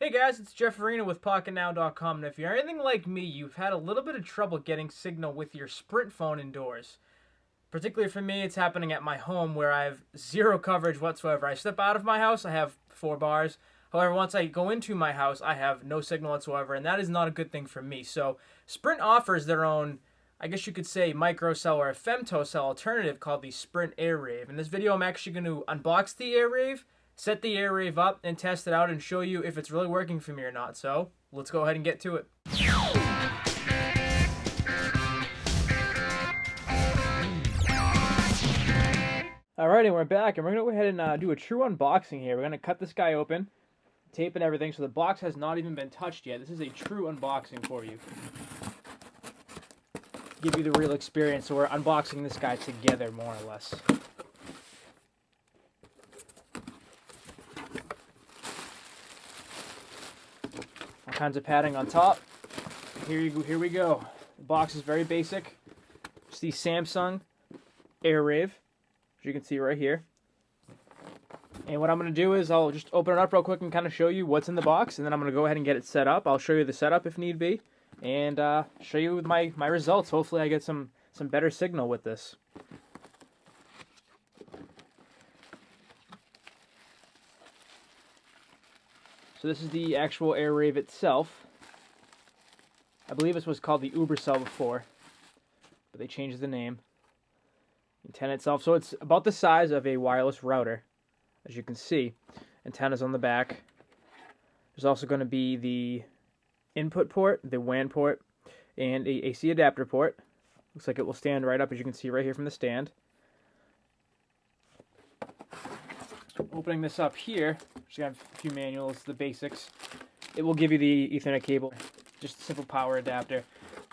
Hey guys, it's Jeff Arena with PocketNow.com, and if you're anything like me, you've had a little bit of trouble getting signal with your Sprint phone indoors. Particularly for me, it's happening at my home where I have zero coverage whatsoever. I step out of my house, I have 4 bars. However, once I go into my house, I have no signal whatsoever, and that is not a good thing for me. So Sprint offers their own, I guess you could say, microcell or a femtocell alternative called the Sprint AirRave. In this video, I'm actually going to unbox the AirRave, set the AirRave up, and test it out and show you if it's really working for me or not. So let's go ahead and get to it. Alrighty, we're back, and we're going to go ahead and do a true unboxing here. We're going to cut this guy open, tape and everything, so the box has not even been touched yet. This is a true unboxing for you. Give you the real experience, so we're unboxing this guy together, more or less. All kinds of padding on top. Here we go. The box is very basic. It's the Samsung AirRave, as you can see right here. And what I'm going to do is I'll just open it up real quick and kind of show you what's in the box, and then I'm going to go ahead and get it set up. I'll show you the setup if need be, and show you my results. Hopefully I get some better signal with this. So this is the actual AirRave itself. I believe this was called the UberCell before, but they changed the name. Antenna itself, so it's about the size of a wireless router, as you can see. Antennas on the back. There's also going to be the input port, the WAN port, and a AC adapter port. Looks like it will stand right up, as you can see right here from the stand. Opening this up here, just have a few manuals, the basics. It will give you the Ethernet cable, just a simple power adapter.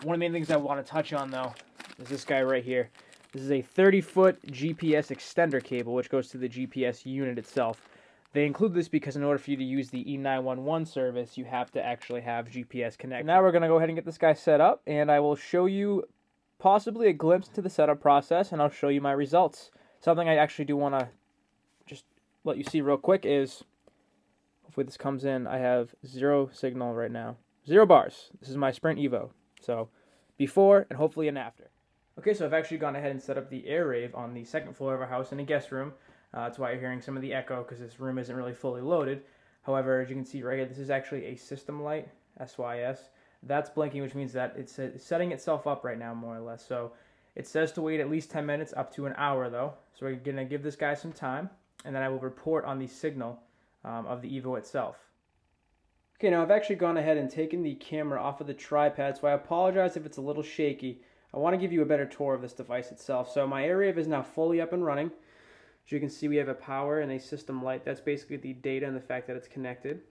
One of the main things I want to touch on, though, is this guy right here. This is a 30-foot GPS extender cable, which goes to the GPS unit itself. They include this because in order for you to use the E911 service, you have to actually have GPS connection. Now we're going to go ahead and get this guy set up, and I will show you possibly a glimpse into the setup process, and I'll show you my results. Something I actually do want to just let you see real quick is, hopefully this comes in, I have zero signal right now. 0 bars. This is my Sprint Evo. So before and hopefully an after. Okay, so I've actually gone ahead and set up the AirRave on the second floor of our house in a guest room. That's why you're hearing some of the echo, because this room isn't really fully loaded. However, as you can see right here, this is actually a system light, SYS. That's blinking, which means that it's setting itself up right now, more or less. So it says to wait at least 10 minutes, up to an hour, though. So we're going to give this guy some time, and then I will report on the signal of the Evo itself. Okay, now I've actually gone ahead and taken the camera off of the tripod, so I apologize if it's a little shaky. I want to give you a better tour of this device itself. So my AirRave is now fully up and running. As you can see, we have a power and a system light. That's basically the data and the fact that it's connected.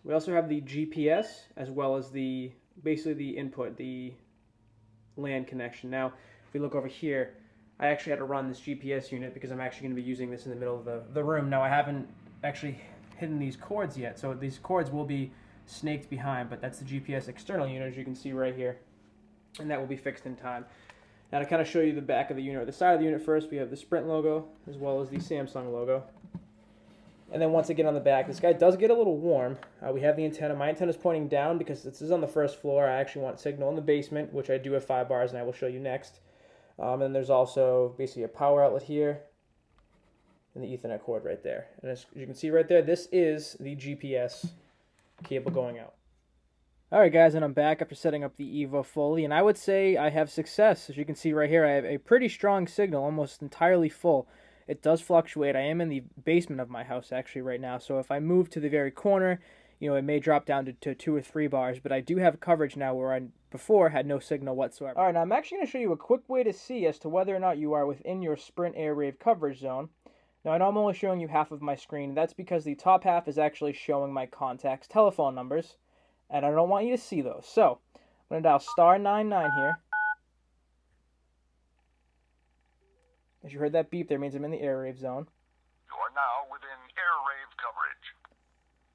We also have the GPS as well as basically the input, the LAN connection. Now, if we look over here, I actually had to run this GPS unit because I'm actually going to be using this in the middle of the room. Now, I haven't actually hidden these cords yet, so these cords will be snaked behind, but that's the GPS external unit, as you can see right here. And that will be fixed in time. Now to kind of show you the back of the unit, or the side of the unit first, we have the Sprint logo as well as the Samsung logo. And then once again on the back, this guy does get a little warm. We have the antenna. My antenna is pointing down because this is on the first floor. I actually want signal in the basement, which I do have 5 bars, and I will show you next. And there's also basically a power outlet here and the Ethernet cord right there. And as you can see right there, this is the GPS cable going out. Alright guys, and I'm back after setting up the Evo fully, and I would say I have success. As you can see right here, I have a pretty strong signal, almost entirely full. It does fluctuate. I am in the basement of my house actually right now, so if I move to the very corner, it may drop down to 2 or 3 bars, but I do have coverage now where I before had no signal whatsoever. Alright, now I'm actually going to show you a quick way to see as to whether or not you are within your Sprint AirRave coverage zone. Now I know I'm only showing you half of my screen. That's because the top half is actually showing my contacts' telephone numbers. And I don't want you to see those. So, I'm going to dial *99 here. As you heard that beep there, means I'm in the AirRave zone. You are now within AirRave coverage.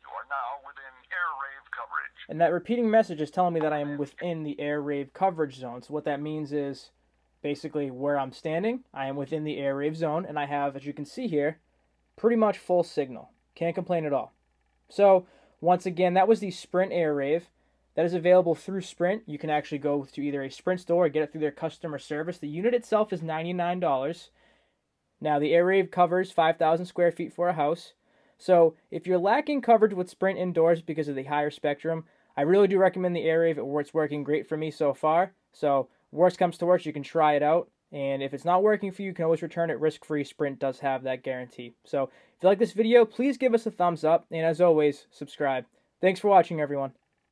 You are now within AirRave coverage. And that repeating message is telling me that I am within the AirRave coverage zone. So what that means is, basically where I'm standing, I am within the AirRave zone, and I have, as you can see here, pretty much full signal. Can't complain at all. So, Once again, that was the Sprint AirRave. That is available through Sprint. You can actually go to either a Sprint store or get it through their customer service. The unit itself is $99. Now, the AirRave covers 5,000 square feet for a house. So, if you're lacking coverage with Sprint indoors because of the higher spectrum, I really do recommend the AirRave. It's working great for me so far. So, worst comes to worst, you can try it out. And if it's not working for you, you can always return it risk-free. Sprint does have that guarantee. So, if you like this video, please give us a thumbs up. And as always, subscribe. Thanks for watching, everyone.